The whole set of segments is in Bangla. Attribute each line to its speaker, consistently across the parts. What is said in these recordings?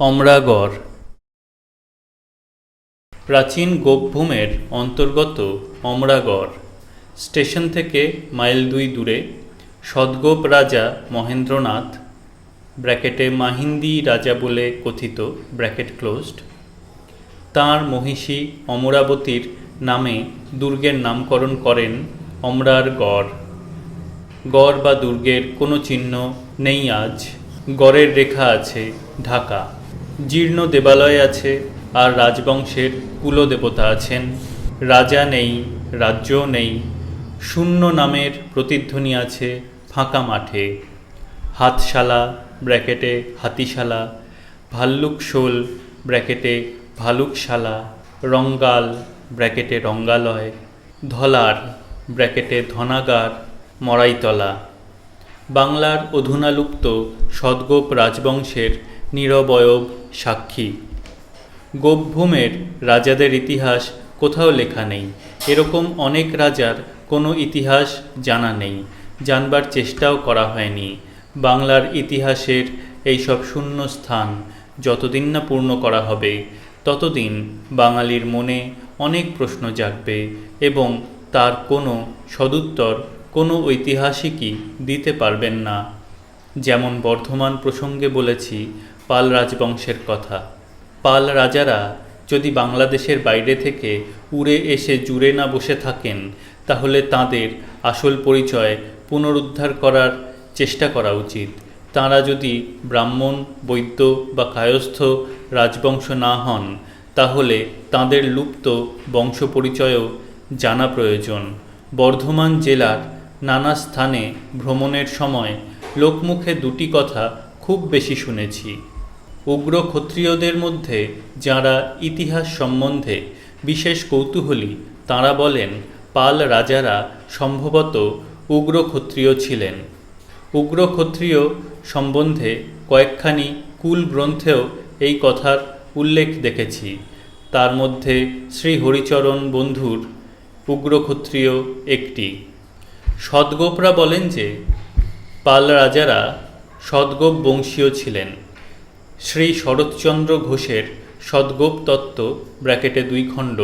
Speaker 1: অমরাগড় প্রাচীন গোপভূমের অন্তর্গত অমরাগড় স্টেশন থেকে মাইল 2 দূরে সদগোপ রাজা মহেন্দ্রনাথ ব্র্যাকেটে মাহিন্দি রাজা বলে কথিত ব্র্যাকেট ক্লোজড তাঁর মহিষী অমরাবতীর নামে দুর্গের নামকরণ করেন অমরার গড়। গড় বা দুর্গের কোনো চিহ্ন নেই আজ। গড়ের রেখা আছে ঢাকা। জীর্ণ দেবালয় আছে আর রাজবংশের কুলদেবতা আছেন। রাজা নেই, রাজ্যও নেই। শূন্য নামের প্রতিধ্বনি আছে ফাঁকা মাঠে। হাতশালা ব্র্যাকেটে হাতিশালা, ভাল্লুকশোল ব্র্যাকেটে ভালুকশালা, রঙ্গাল ব্র্যাকেটে রঙ্গালয়, ধলার ব্র্যাকেটে ধনাগার, মরাইতলা। বাংলার অধুনালুপ্ত সদগোপ রাজবংশের নিরবয়ব সাক্ষী। গোপভূমের রাজাদের ইতিহাস কোথাও লেখা নেই। এরকম অনেক রাজার কোনো ইতিহাস জানা নেই, জানবার চেষ্টাও করা হয়নি। বাংলার ইতিহাসের এইসব শূন্য স্থান যতদিন না পূর্ণ করা হবে ততদিন বাঙালির মনে অনেক প্রশ্ন জাগবে এবং তার কোনো সদুত্তর কোনো ঐতিহাসিকই দিতে পারবেন না। যেমন বর্ধমান প্রসঙ্গে বলেছি পাল রাজবংশের কথা। পাল রাজারা যদি বাংলাদেশের বাইরে থেকে উড়ে এসে জুড়ে না বসে থাকেন তাহলে তাঁদের আসল পরিচয় পুনরুদ্ধার করার চেষ্টা করা উচিত। তাঁরা যদি ব্রাহ্মণ, বৈদ্য বা কায়স্থ রাজবংশ না হন তাহলে তাঁদের লুপ্ত বংশ পরিচয়ও জানা প্রয়োজন। বর্ধমান জেলার নানা স্থানে ভ্রমণের সময় লোকমুখে দুটি কথা খুব বেশি শুনেছি। উগ্র ক্ষত্রিয়দের মধ্যে যাঁরা ইতিহাস সম্বন্ধে বিশেষ কৌতূহলী তাঁরা বলেন পাল রাজারা সম্ভবত উগ্র ক্ষত্রিয় ছিলেন। উগ্র ক্ষত্রিয় সম্বন্ধে কয়েকখানি কুল গ্রন্থেও এই কথার উল্লেখ দেখেছি। তার মধ্যে শ্রী হরিচরণ বন্ধুর উগ্র ক্ষত্রিয় একটি। সদগোপরা বলেন যে পাল রাজারা সদগোপ বংশীয় ছিলেন। শ্রী শরৎচন্দ্র ঘোষের সদগোপ তত্ত্ব ব্র্যাকেটে 2 খণ্ড,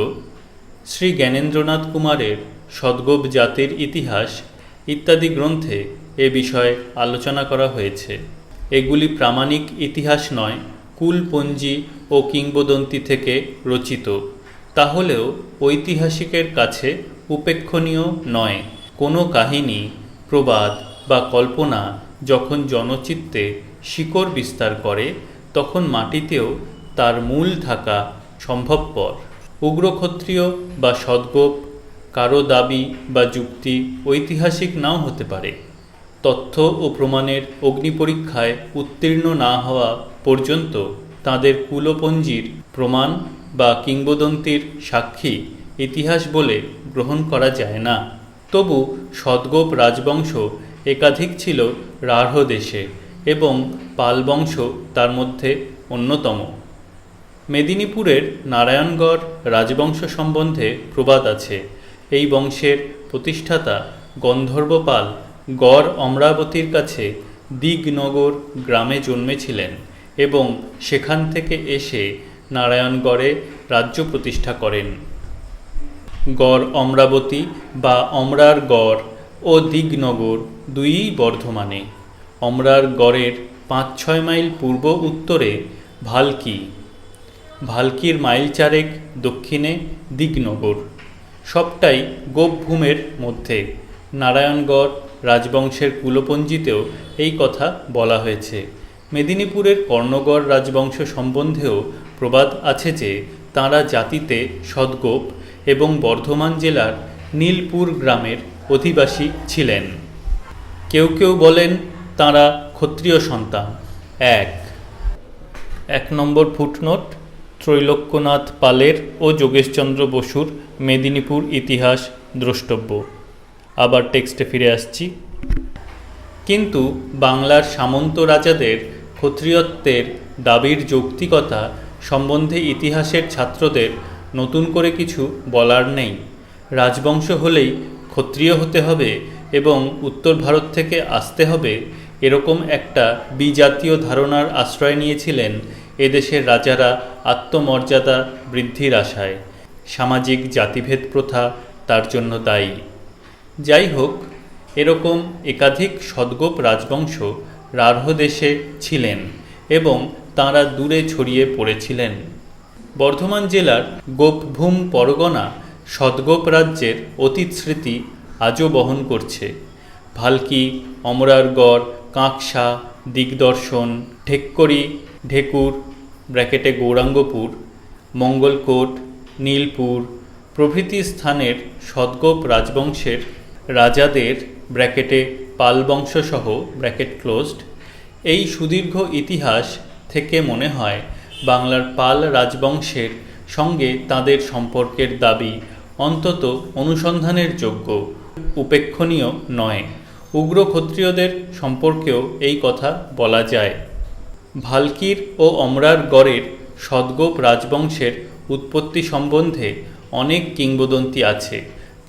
Speaker 1: শ্রী জ্ঞানেন্দ্রনাথ কুমারের সদগোপ জাতির ইতিহাস ইত্যাদি গ্রন্থে এ বিষয়ে আলোচনা করা হয়েছে। এগুলি প্রামাণিক ইতিহাস নয়, কুলপঞ্জি ও কিংবদন্তি থেকে রচিত। তাহলেও ঐতিহাসিকের কাছে উপেক্ষণীয় নয়। কোনো কাহিনী, প্রবাদ বা কল্পনা যখন জনচিত্তে শিকড় বিস্তার করে তখন মাটিতেও তার মূল থাকা সম্ভবপর। উগ্র ক্ষত্রিয় বা সদগোপ কারো দাবি বা যুক্তি ঐতিহাসিক নাও হতে পারে। তথ্য ও প্রমাণের অগ্নিপরীক্ষায় উত্তীর্ণ না হওয়া পর্যন্ত তাঁদের কুলপঞ্জির প্রমাণ বা কিংবদন্তির সাক্ষী ইতিহাস বলে গ্রহণ করা যায় না। তবু সদগোপ রাজবংশ একাধিক ছিল রাঢ় দেশে এবং পালবংশ তার মধ্যে অন্যতম। মেদিনীপুরের নারায়ণগড় রাজবংশ সম্বন্ধে প্রবাদ আছে। এই বংশের প্রতিষ্ঠাতা গন্ধর্ব পাল গড় অমরাবতীর কাছে দিগনগর গ্রামে জন্মেছিলেন এবং সেখান থেকে এসে নারায়ণগড়ে রাজ্য প্রতিষ্ঠা করেন। গড় অমরাবতী বা অমরার গড় ও দিগনগর দুইই বর্ধমানে। অমরার গড়ের 5-6 মাইল পূর্ব উত্তরে ভালকি, ভালকির মাইল 4 দক্ষিণে দিগনগর। সবটাই গোপভূমের মধ্যে। নারায়ণগড় রাজবংশের কুলপঞ্জিতেও এই কথা বলা হয়েছে। মেদিনীপুরের কর্ণগড় রাজবংশ সম্বন্ধেও প্রবাদ আছে যে তাঁরা জাতিতে সদগোপ এবং বর্ধমান জেলার নীলপুর গ্রামের অধিবাসী ছিলেন। কেউ কেউ বলেন তাঁরা ক্ষত্রিয় সন্তান। 1 নম্বর ফুটনোট ত্রৈলোক্যনাথ পালের ও যোগেশচন্দ্র বসুর মেদিনীপুর ইতিহাস দ্রষ্টব্য। আবার টেক্সটে ফিরে আসছি। কিন্তু বাংলার সামন্ত রাজাদের ক্ষত্রিয়ত্বের দাবির যৌক্তিকতা সম্বন্ধে ইতিহাসের ছাত্রদের নতুন করে কিছু বলার নেই। রাজবংশ হলেই ক্ষত্রিয় হতে হবে এবং উত্তর ভারত থেকে আসতে হবে, এরকম একটা বিজাতীয় ধারণার আশ্রয় নিয়েছিলেন এদেশের রাজারা আত্মমর্যাদা বৃদ্ধির আশায়। সামাজিক জাতিভেদ প্রথা তার জন্য দায়ী। যাই হোক, এরকম একাধিক সদ্গোপ রাজবংশ রাঢ় দেশে ছিলেন এবং তাঁরা দূরে ছড়িয়ে পড়েছিলেন। বর্ধমান জেলার গোপভূম পরগনা সদ্গোপ রাজ্যের অতীত স্মৃতি আজও বহন করছে। ভালকি, অমরারগড়, কাঁকসা, দিগদর্শন, ঢেক্করি, ঢেকুর গৌরাঙ্গপুর, মঙ্গলকোট, নীলপুর প্রভৃতি স্থানের সদ্গোপ রাজবংশের রাজাদের পাল বংশসহ এই সুদীর্ঘ ইতিহাস থেকে মনে হয় বাংলার পাল রাজবংশের সঙ্গে তাদের সম্পর্কের দাবি অন্তত অনুসন্ধানের যোগ্য, উপেক্ষণীয় নয়। উগ্র ক্ষত্রিয়দের সম্পর্কেও এই কথা বলা যায়। ভালকির ও অমরারগড়ের সদ্গোপ রাজবংশের উৎপত্তি সম্বন্ধে অনেক কিংবদন্তি আছে।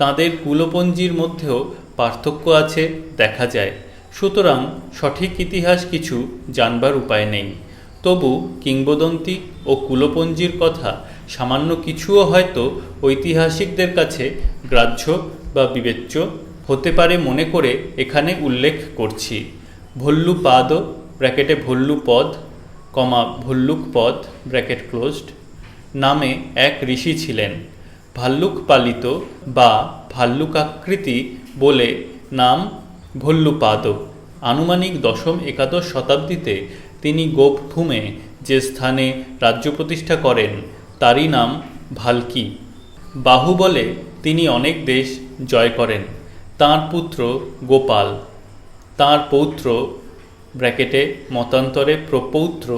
Speaker 1: তাদের কুলপঞ্জির মধ্যেও পার্থক্য আছে দেখা যায়। সুতরাং সঠিক ইতিহাস কিছু জানবার উপায় নেই। তবু কিংবদন্তি ও কুলপঞ্জির কথা সামান্য কিছুও হয়তো ঐতিহাসিকদের কাছে গ্রাহ্য বা বিবেচ্য হতে পারে মনে করে এখানে উল্লেখ করছি। ভল্লুপাদ ভল্লুপদ, ভল্লুকপদ নামে এক ঋষি ছিলেন। ভাল্লুক পালিত বা ভাল্লুকাকৃতি বলে নাম ভল্লুপাদ। আনুমানিক ১০ম-১১শ শতাব্দীতে তিনি গোপভূমে যে স্থানে রাজ্য প্রতিষ্ঠা করেন তারই নাম ভালকি। বাহুবলে তিনি অনেক দেশ জয় করেন। তাঁর পুত্র গোপাল, তাঁর পৌত্র মতান্তরে প্রপৌত্র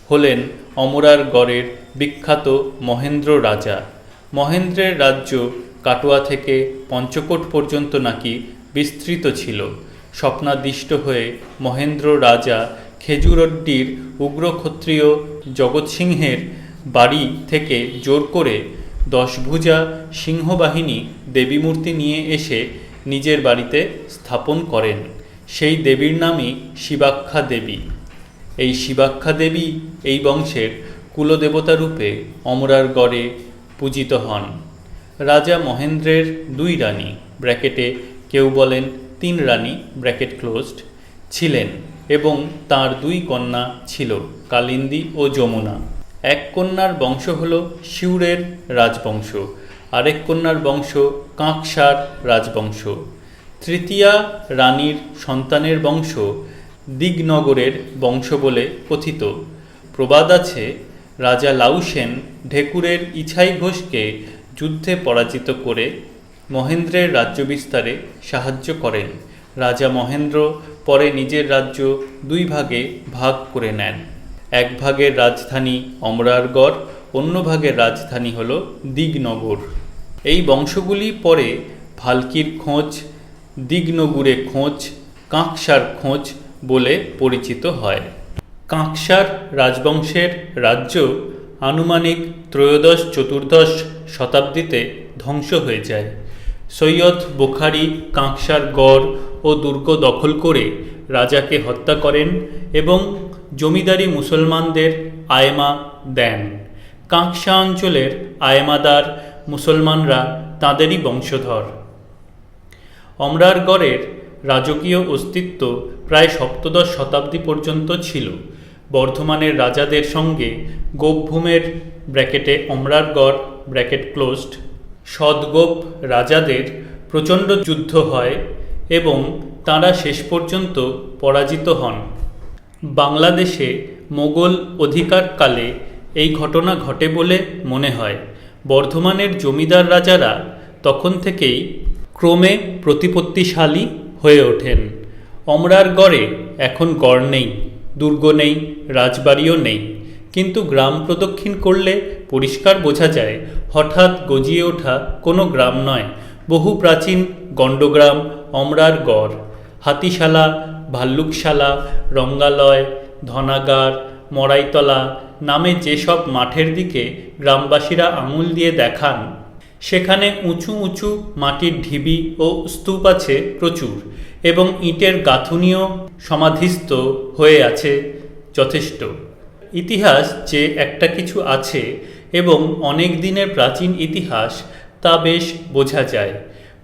Speaker 1: হলেন অমরারগড়ের বিখ্যাত মহেন্দ্র রাজা। মহেন্দ্রের রাজ্য কাটোয়া থেকে পঞ্চকোট পর্যন্ত নাকি বিস্তৃত ছিল। স্বপ্নাদিষ্ট হয়ে মহেন্দ্র রাজা খেজুরড্ডির উগ্র ক্ষত্রিয় জগৎসিংহের বাড়ি থেকে জোর করে 10 ভুজা সিংহবাহিনী দেবীমূর্তি নিয়ে এসে নিজের বাড়িতে স্থাপন করেন। সেই দেবীর নামই শিবাক্ষা দেবী। এই শিবাক্ষা দেবী এই বংশের কুলদেবতা রূপে অমরারগড়ে পূজিত হন। রাজা মহেন্দ্রের 2 রানী কেউ বলেন 3 রানী ছিলেন এবং তার 2 কন্যা ছিল, কালিন্দী ও যমুনা। এক কন্যার বংশ হল শিউরের রাজবংশ, আরেক কন্যার বংশ কাঁকসার রাজবংশ। তৃতীয়া রানীর সন্তানের বংশ দিগনগরের বংশ বলে কথিত। প্রবাদ আছে, রাজা লাউসেন ঢেকুরের ইছাই ঘোষকে যুদ্ধে পরাজিত করে মহেন্দ্রের রাজ্য বিস্তারে সাহায্য করেন। রাজা মহেন্দ্র পরে নিজের রাজ্য 2 ভাগে ভাগ করে নেন। এক ভাগের রাজধানী অমরারগড়, অন্য ভাগের রাজধানী হল দিগনগর। এই বংশগুলি পরে ভালকির খোঁজ, দিগনগুরে খোঁজ, কাঁকসার খোঁজ বলে পরিচিত হয়। কাঁকসার রাজবংশের রাজ্য আনুমানিক ত্রয়োদশ-চতুর্দশ শতাব্দীতে ধ্বংস হয়ে যায়। সৈয়দ বুখারী কাঁকসার গড় ও দুর্গ দখল করে রাজাকে হত্যা করেন এবং জমিদারি মুসলমানদের আয়মা দেন। কাঁকসা অঞ্চলের আয়মাদার মুসলমানরা তাঁদেরই বংশধর। অমরারগড়ের রাজকীয় অস্তিত্ব প্রায় সপ্তদশ শতাব্দী পর্যন্ত ছিল। বর্ধমানের রাজাদের সঙ্গে গোপভূমের অমরারগড় সদ্গোপ রাজাদের প্রচণ্ড যুদ্ধ হয় এবং তাঁরা শেষ পর্যন্ত পরাজিত হন। বাংলাদেশে মোগল অধিকারকালে এই ঘটনা ঘটে বলে মনে হয়। বর্ধমানের জমিদার রাজারা তখন থেকেই ক্রমে প্রতিপত্তিশালী হয়ে ওঠেন। অমরারগড়ে এখন গড় নেই, দুর্গ নেই, রাজবাড়িও নেই, কিন্তু গ্রাম প্রদক্ষিণ করলে পরিষ্কার বোঝা যায় হঠাৎ গজিয়ে ওঠা কোনো গ্রাম নয়, বহু প্রাচীন গণ্ডগ্রাম অমরারগড়। হাতিশালা, ভাল্লুকশালা, রঙ্গালয়, ধনাগার, মরাইতলা নামে যেসব মাঠের দিকে গ্রামবাসীরা আঙুল দিয়ে দেখান, সেখানে উঁচু উঁচু মাটির ঢিবি ও স্তূপ আছে প্রচুর, এবং ইটের গাঁথুনিও সমাধিস্থ হয়ে আছে যথেষ্ট। ইতিহাস যে একটা কিছু আছে এবং অনেক দিনের প্রাচীন ইতিহাস তা বেশ বোঝা যায়।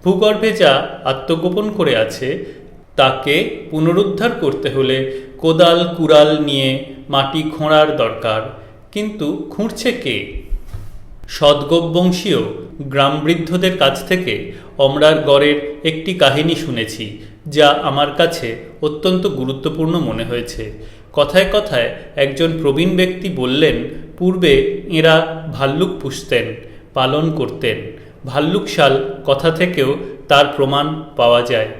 Speaker 1: ভূগর্ভে যা আত্মগোপন করে আছে তাকে পুনরুদ্ধার করতে হলে কোদাল কুড়াল নিয়ে মাটি খোঁড়ার দরকার। কিন্তু খুঁড়ছে কে? সদ্গোপবংশীয় গ্রামবৃদ্ধদের কাছ থেকে অমরার গড়ের একটি কাহিনী শুনেছি, যা আমার কাছে অত্যন্ত গুরুত্বপূর্ণ মনে হয়েছে। কথায় কথায় একজন প্রবীণ ব্যক্তি বললেন, পূর্বে এঁরা ভাল্লুক পুষতেন, পালন করতেন। ভাল্লুকশাল কথা থেকেও তার প্রমাণ পাওয়া যায়।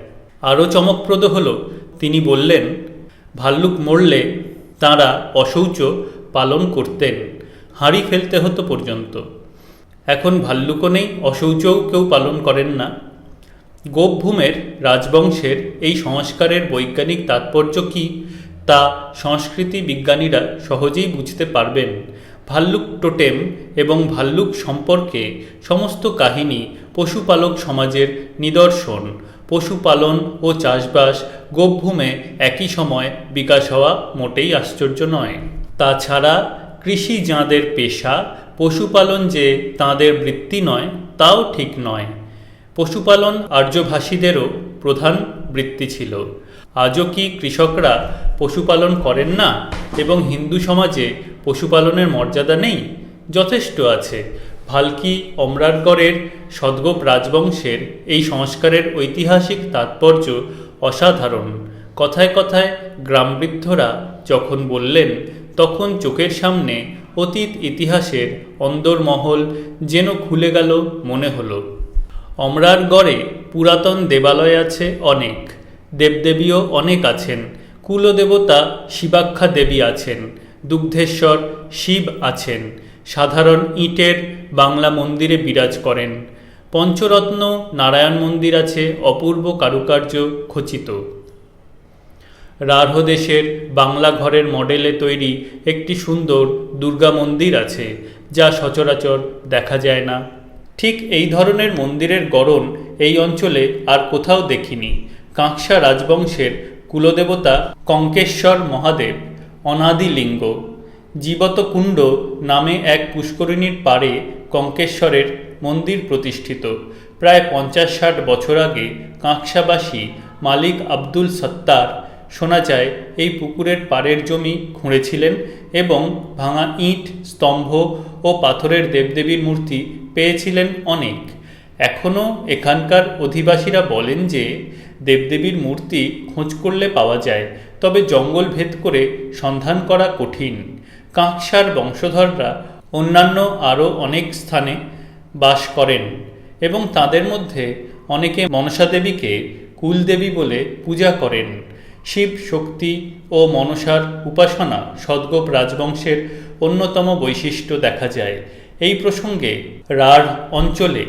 Speaker 1: আরও চমকপ্রদ হলো, তিনি বললেন ভাল্লুক মরলে তাঁরা অশৌচ পালন করতেন, হাঁড়ি ফেলতে হতো পর্যন্ত। এখন ভাল্লুকও নেই, অশৌচও কেউ পালন করেন না। গোপভূমের রাজবংশের এই সংস্কারের বৈজ্ঞানিক তাৎপর্য কী তা সংস্কৃতি বিজ্ঞানীরা সহজেই বুঝতে পারবেন। ভাল্লুক টোটেম এবং ভাল্লুক সম্পর্কে সমস্ত কাহিনী পশুপালক সমাজের নিদর্শন। পশুপালন ও চাষবাস গোপভূমে একই সময় বিকাশ হওয়া মোটেই আশ্চর্য নয়। তাছাড়া কৃষি যাঁদের পেশা, পশুপালন যে তাঁদের বৃত্তি নয় তাও ঠিক নয়। পশুপালন আর্যভাষীদেরও প্রধান বৃত্তি ছিল। আজও কি কৃষকরা পশুপালন করেন না এবং হিন্দু সমাজে পশুপালনের মর্যাদা নেই? যথেষ্ট আছে। ভাল্কি অমরারগড়ের সদ্গোপ রাজবংশের এই সংস্কারের ঐতিহাসিক তাৎপর্য অসাধারণ। কথায় কথায় গ্রামবৃদ্ধরা যখন বললেন, তখন চোখের সামনে অতীত ইতিহাসের অন্দরমহল যেন খুলে গেল মনে হলো। অমরারগড়ে পুরাতন দেবালয় আছে অনেক, দেবদেবীও অনেক আছেন। কুলদেবতা শিবাক্ষা দেবী আছেন, দুগ্ধেশ্বর শিব আছেন, সাধারণ ইটের বাংলা মন্দিরে বিরাজ করেন। পঞ্চরত্ন নারায়ণ মন্দির আছে অপূর্ব কারুকার্য খচিত। রাঢ়দেশের বাংলা ঘরের মডেলে তৈরি একটি সুন্দর দুর্গা মন্দির আছে, যা সচরাচর দেখা যায় না। ঠিক এই ধরনের মন্দিরের গড়ন এই অঞ্চলে আর কোথাও দেখিনি। কাঁকসা রাজবংশের কুলদেবতা কঙ্কেশ্বর মহাদেব অনাদি লিঙ্গ। জীবতকুণ্ড নামে এক পুষ্করিণীর পাড়ে কঙ্কেশ্বরের মন্দির প্রতিষ্ঠিত। প্রায় 50-60 বছর আগে কাঁকসাবাসী মালিক আব্দুল সত্তার শোনা যায় এই পুকুরের পাড়ের জমি খুঁড়েছিলেন এবং ভাঙা ইট, স্তম্ভ ও পাথরের দেবদেবীর মূর্তি পেয়েছিলেন অনেক। এখনও এখানকার অধিবাসীরা বলেন যে দেবদেবীর মূর্তি খোঁজ করলে পাওয়া যায়, তবে জঙ্গল ভেদ করে সন্ধান করা কঠিন। কাঁকসার বংশধররা অন্যান্য আরও অনেক স্থানে বাস করেন এবং তাদের মধ্যে অনেকে মনসা দেবীকে কুলদেবী বলে পূজা করেন। শিব শক্তি ও মনসার উপাসনা সদ্গোপ রাজবংশের অন্যতম বৈশিষ্ট্য দেখা যায়। এই প্রসঙ্গে রাঢ় অঞ্চলে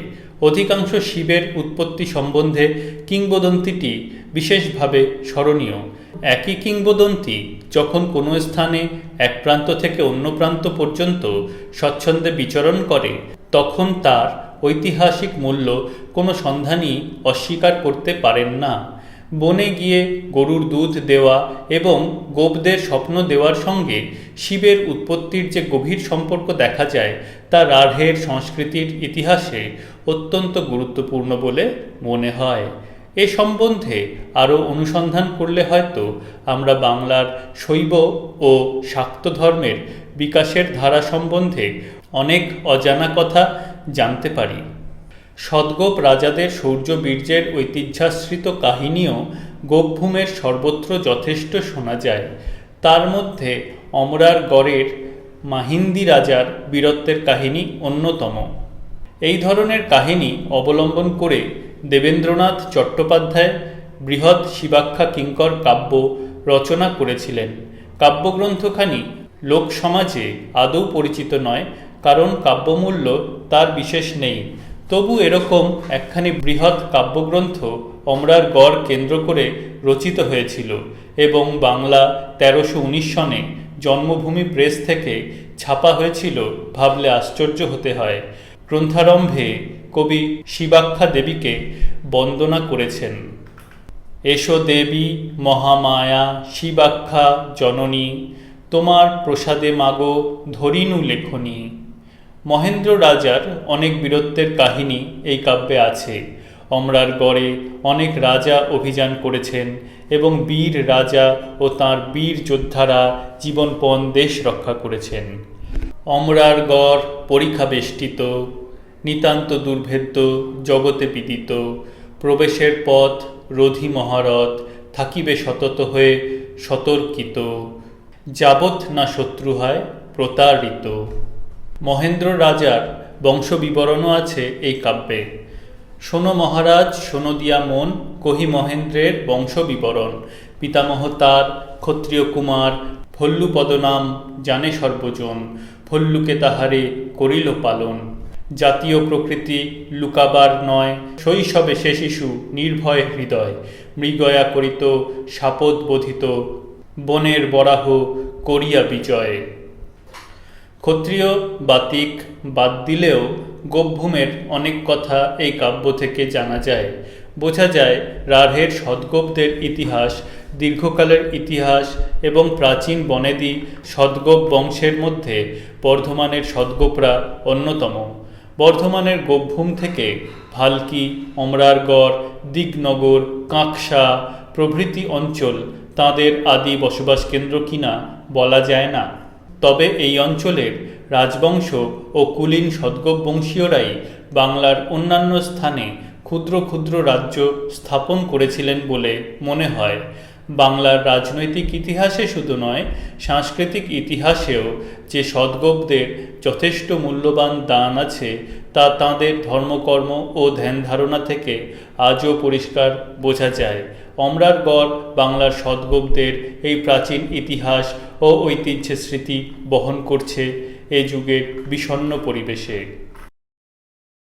Speaker 1: অধিকাংশ শিবের উৎপত্তি সম্বন্ধে কিংবদন্তিটি বিশেষভাবে স্মরণীয়। একই কিংবদন্তি যখন কোনো স্থানে এক প্রান্ত থেকে অন্য প্রান্ত পর্যন্ত স্বচ্ছন্দে বিচরণ করে, তখন তার ঐতিহাসিক মূল্য কোনো সন্ধানী অস্বীকার করতে পারেন না। বনে গিয়ে গরুর দুধ দেওয়া এবং গোপদের স্বপ্ন দেওয়ার সঙ্গে শিবের উৎপত্তির যে গভীর সম্পর্ক দেখা যায়, তা রাঢ়ের সংস্কৃতির ইতিহাসে অত্যন্ত গুরুত্বপূর্ণ বলে মনে হয়। এ সম্বন্ধে আরও অনুসন্ধান করলে হয়তো আমরা বাংলার শৈব ও শাক্ত ধর্মের বিকাশের ধারা সম্বন্ধে অনেক অজানা কথা জানতে পারি। সদ্গোপ রাজাদের শৌর্যবীর্যের ঐতিহ্যাশ্রিত কাহিনীও গোপভূমের সর্বত্র যথেষ্ট শোনা যায়। তার মধ্যে অমরারগড়ের মাহিন্দি রাজার বীরত্বের কাহিনী অন্যতম। এই ধরনের কাহিনী অবলম্বন করে দেবেন্দ্রনাথ চট্টোপাধ্যায় বৃহৎ শিবাখ্যা কিঙ্কর কাব্য রচনা করেছিলেন। কাব্যগ্রন্থখানি লোকসমাজে আদৌ পরিচিত নয়, কারণ কাব্যমূল্য তার বিশেষ নেই। তবু এরকম একখানি বৃহৎ কাব্যগ্রন্থ অমরারগড় কেন্দ্র করে রচিত হয়েছিল এবং বাংলা 1319 সনে জন্মভূমি প্রেস থেকে ছাপা হয়েছিল ভাবলে আশ্চর্য হতে হয়। গ্রন্থারম্ভে কবি শিবাখ্যা দেবীকে বন্দনা করেছেন। এসো দেবী মহামায়া শিবাখ্যা জননী, তোমার প্রসাদে মাগো ধরিনু লেখনী। মহেন্দ্র রাজার অনেক বীরত্বের কাহিনী এই কাব্যে আছে। অমরার গড়ে অনেক রাজা অভিযান করেছেন এবং বীর রাজা ও তাঁর বীর যোদ্ধারা জীবনপণ দেশ রক্ষা করেছেন। অমরার গড় পরীক্ষা বেষ্টিত, নিতান্ত দুর্ভেদ্য, জগতে বিদিত। প্রবেশের পথ রোধি মহারথ, থাকিবে সতত হয়ে সতর্কিত। যাবৎ না শত্রু হয় প্রতারিত। মহেন্দ্র রাজার বংশবিবরণও আছে এই কাব্যে। শোনো মহারাজ শোনো দিয়া মন, কহি মহেন্দ্রের বংশবিবরণ। পিতামহ তার ক্ষত্রিয় কুমার, ভল্লুপদ নাম জানে সর্বজন। ভল্লুকে তাহারে করিল পালন, জাতীয় প্রকৃতি লুকাবার নয়। শৈশবে সে শিশু নির্ভয় হৃদয়, মৃগয়া করিত শাপদ বোধিত। বনের বরাহ করিয়া বিজয়। ক্ষত্রিয় বাতিক বাদ দিলেও গোপভূমের অনেক কথা এই কাব্য থেকে জানা যায়। বোঝা যায় রাঢ়ের সদ্গোপদের ইতিহাস, দীর্ঘকালের ইতিহাস এবং প্রাচীন বনেদি সদ্গোপ বংশের মধ্যে বর্ধমানের সদ্গোপরা অন্যতম। বর্ধমানের গোপভূম থেকে ভালকি, অমরারগড়, দিগনগর, কাঁকসা প্রভৃতি অঞ্চল তাঁদের আদি বসবাস কেন্দ্র কিনা বলা যায় না। তবে এই অঞ্চলের রাজবংশ ও কুলীন সদ্গোপ বংশীয়রাই বাংলার অন্যান্য স্থানে ক্ষুদ্র ক্ষুদ্র রাজ্য স্থাপন করেছিলেন বলে মনে হয়। বাংলার রাজনৈতিক ইতিহাসে শুধু নয়, সাংস্কৃতিক ইতিহাসেও যে সদ্গোপদের যথেষ্ট মূল্যবান দান আছে তা তাঁদের ধর্মকর্ম ও ধ্যান ধারণা থেকে আজও পরিষ্কার বোঝা যায়। অমরারগড় বাংলার সদ্গোপদের এই প্রাচীন ইতিহাস ও ঐতিহ্যের স্মৃতি বহন করছে এ যুগের বিষণ্ণ পরিবেশে।